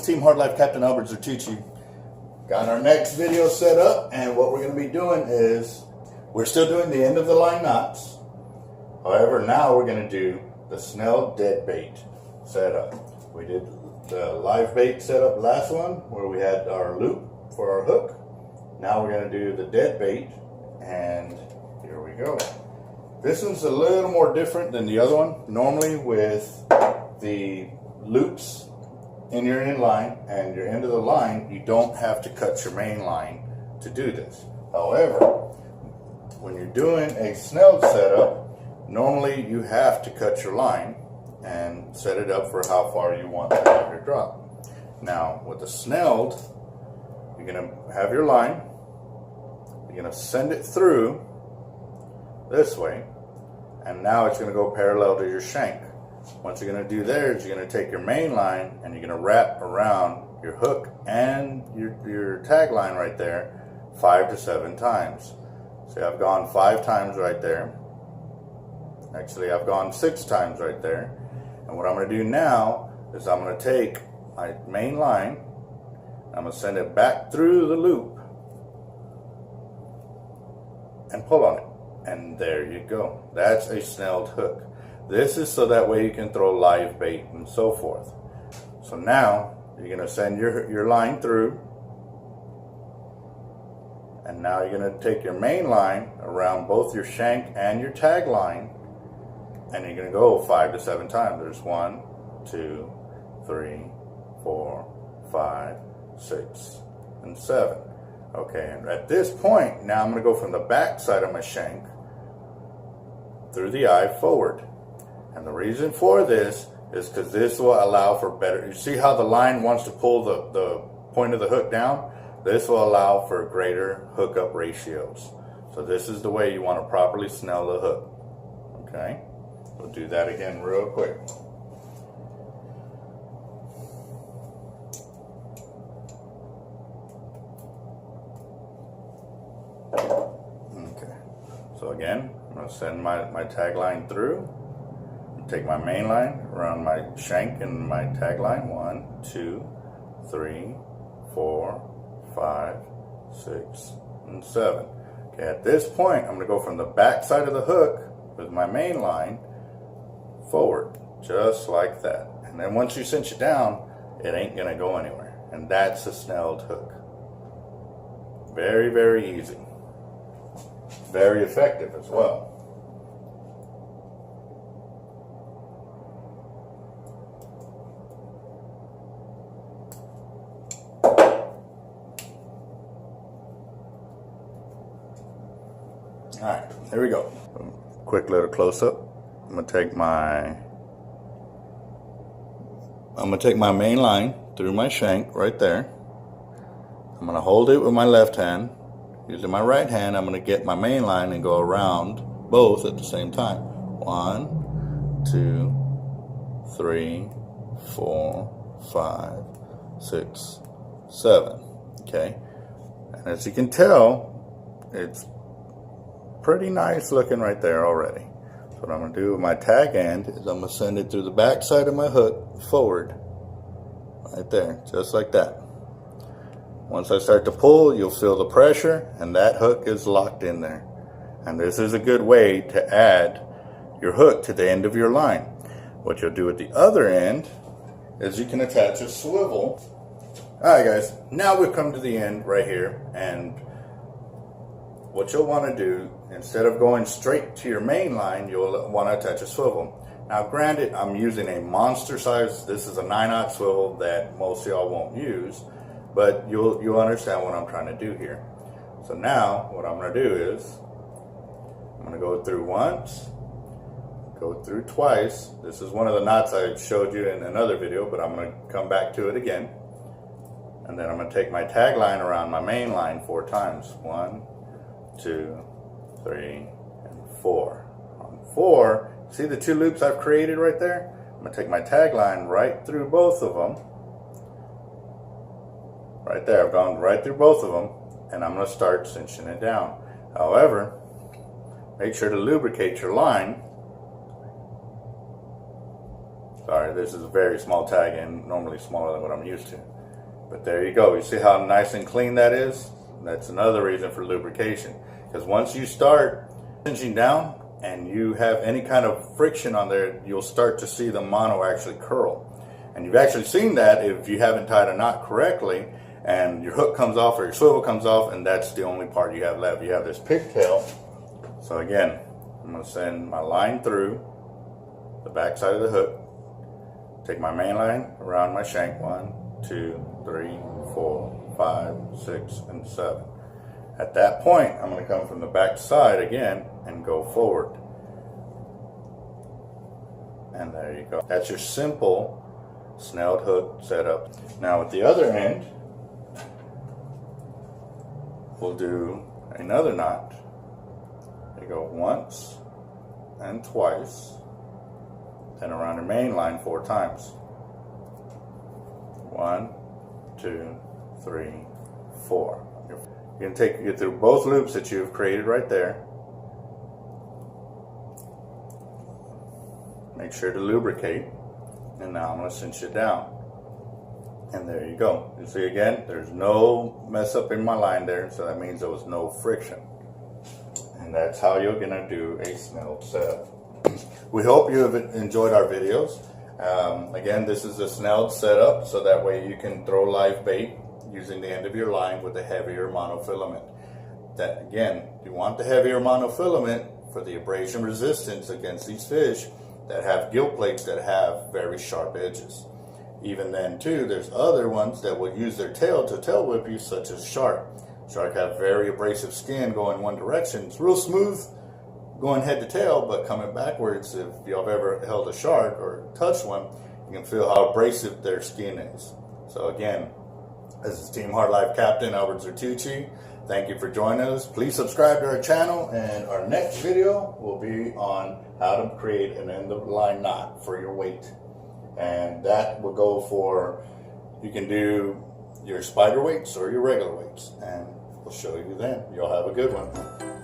Team Hard Life Captain Albert Zertucci. Got our next video set up, and what we're going to be doing is we're still doing the end of the line knots. However, now we're going to do the Snelled dead bait setup. We did the live bait setup last one where we had our loop for our hook. Now we're going to do the dead bait, and here we go. This one's a little more different than the other one. Normally with the loops in your end line and your end of the line, you don't have to cut your main line to do this. However, when you're doing a Snelled setup, normally you have to cut your line and set it up for how far you want to have your drop. Now with the Snelled, you're going to have your line, you're going to send it through this way, and now it's going to go parallel to your shank. What you're going to do there is you're going to take your main line and you're going to wrap around your hook and your tag line right there 5 to 7 times. See, I've gone 5 times right there. Actually, I've gone 6 times right there. And what I'm going to do now is I'm going to take my main line, I'm going to send it back through the loop and pull on it. And there you go. That's a Snelled hook. This is so that way you can throw live bait and so forth. So now you're going to send your line through, and now you're going to take your main line around both your shank and your tag line, and you're going to go 5 to 7 times. There's 1, 2, 3, 4, 5, 6, and 7. Okay, and at this point, now I'm going to go from the back side of my shank through the eye forward. And the reason for this is because this will allow for better, you see how the line wants to pull the point of the hook down? This will allow for greater hookup ratios. So this is the way you want to properly snell the hook. Okay, we'll do that again real quick. Okay, so again, I'm going to send my tag line through. Take my main line around my shank and my tag line. 1, 2, 3, 4, 5, 6, and 7. Okay, at this point, I'm going to go from the back side of the hook with my main line forward, just like that. And then once you cinch it down, it ain't going to go anywhere. And that's a Snelled hook. Very, very easy. Very effective as well. Alright, here we go. Quick little close-up. I'm gonna take my main line through my shank right there. I'm gonna hold it with my left hand. Using my right hand, I'm gonna get my main line and go around both at the same time. 1, 2, 3, 4, 5, 6, 7. Okay, and as you can tell, it's pretty nice looking right there already. So what I'm going to do with my tag end is I'm going to send it through the back side of my hook forward, right there, just like that. Once I start to pull, you'll feel the pressure, and that hook is locked in there. And this is a good way to add your hook to the end of your line. What you'll do at the other end is you can attach a swivel. Alright guys, now we've come to the end right here, and what you'll want to do, instead of going straight to your main line, you'll want to attach a swivel. Now granted, I'm using a monster size, this is a 9/0 swivel that most of y'all won't use, but you'll understand what I'm trying to do here. So now, what I'm going to do is, I'm going to go through once, go through twice. This is one of the knots I showed you in another video, but I'm going to come back to it again. And then I'm going to take my tag line around my main line 4 times. 1, 2, 3, and 4. On 4, see the 2 loops I've created right there? I'm going to take my tag line right through both of them. Right there, I've gone right through both of them, and I'm going to start cinching it down. However, make sure to lubricate your line. Sorry, this is a very small tag and normally smaller than what I'm used to. But there you go. You see how nice and clean that is? That's another reason for lubrication. Because once you start cinching down and you have any kind of friction on there, you'll start to see the mono actually curl. And you've actually seen that if you haven't tied a knot correctly and your hook comes off or your swivel comes off, and that's the only part you have left. You have this pigtail. So again, I'm going to send my line through the back side of the hook, take my main line around my shank, 1, 2, 3, 4, 5, 6, and 7. At that point, I'm going to come from the back side again and go forward. And there you go. That's your simple snelled hook setup. Now with the other end, we'll do another knot. You go once and twice, then around the main line 4 times. 1, 2, 3, 4. You're going to take you through both loops that you've created right there. Make sure to lubricate. And now I'm going to cinch it down. And there you go. You see again, there's no mess up in my line there, so that means there was no friction. And that's how you're going to do a snelled setup. We hope you have enjoyed our videos. Again, this is a snelled setup, so that way you can throw live bait using the end of your line with a heavier monofilament. That again, you want the heavier monofilament for the abrasion resistance against these fish that have gill plates that have very sharp edges. Even then too, there's other ones that will use their tail to tail whip you, such as shark. Shark have very abrasive skin going one direction. It's real smooth going head to tail, but coming backwards, if y'all have ever held a shark or touched one, you can feel how abrasive their skin is. So again, this is Team Hard Life Captain Albert Zertucci. Thank you for joining us. Please subscribe to our channel, and our next video will be on how to create an end of line knot for your weight. And that will go for, you can do your spider weights or your regular weights, and we'll show you then. You'll have a good one.